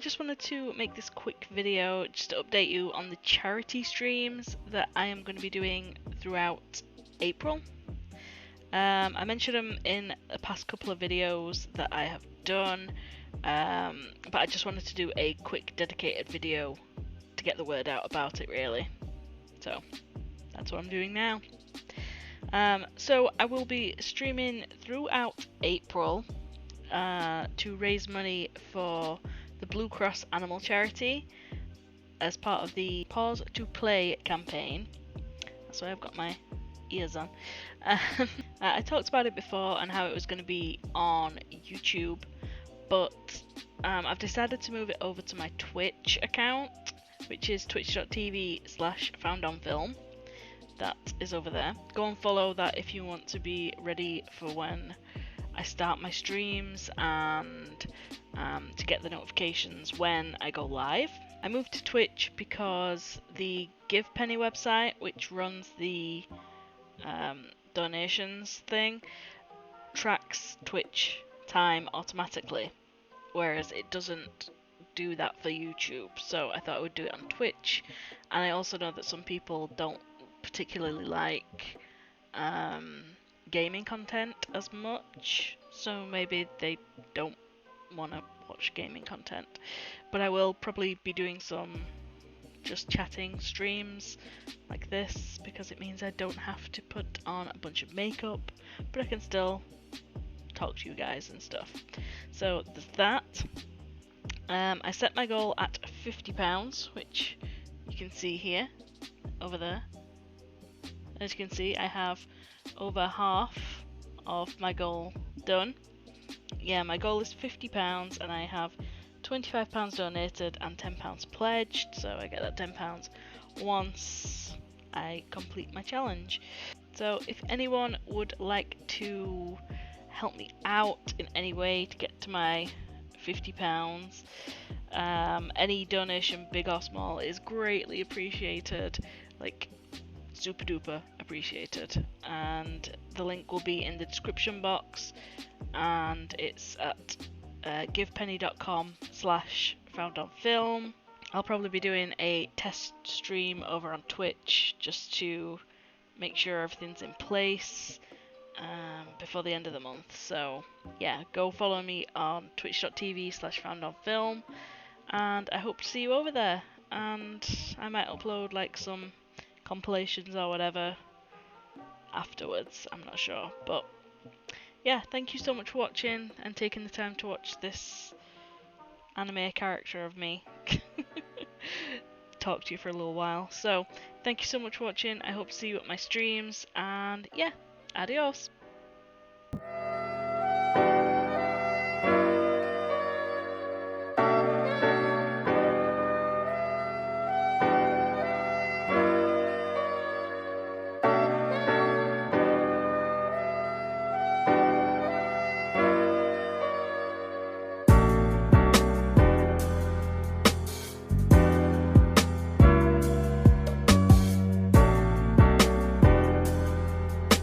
just wanted to make this quick video just to update you on the charity streams that I am going to be doing throughout April. I mentioned them in the past couple of videos that I have done, but I just wanted to do a quick dedicated video to get the word out about it, really. So that's what I'm doing now. So I will be streaming throughout April to raise money for the Blue Cross Animal Charity as part of the Pause to Play campaign. That's why I've got my ears on. I talked about it before and how it was going to be on YouTube, but I've decided to move it over to my Twitch account, which is twitch.tv/FoundOnFilm. That is over there. Go and follow that if you want to be ready for when I start my streams and to get the notifications when I go live. I moved to Twitch because the GivePenny website, which runs the donations thing, tracks Twitch time automatically, whereas it doesn't do that for YouTube. So I thought I would do it on Twitch, and I also know that some people don't particularly like gaming content as much, so maybe they don't want to watch gaming content. But I will probably be doing some just chatting streams like this, because it means I don't have to put on a bunch of makeup, but I can still talk to you guys and stuff. So there's that. I set my goal at £50, which you can see here, over there. As you can see, I have over half of my goal done. Yeah, my goal is £50 and I have £25 donated and £10 pledged, so I get that £10 once I complete my challenge. So if anyone would like to help me out in any way to get to my £50, any donation, big or small, is greatly appreciated. Like, super duper appreciated, and the link will be in the description box, and it's at givepenny.com/FoundOnFilm. I'll probably be doing a test stream over on Twitch just to make sure everything's in place before the end of the month. So yeah, go follow me on twitch.tv/FoundOnFilm, and I hope to see you over there, and I might upload like some compilations or whatever afterwards, I'm not sure. But yeah, thank you so much for watching and taking the time to watch this anime character of me talk to you for a little while. So thank you so much for watching. I hope to see you at my streams, and yeah, adios.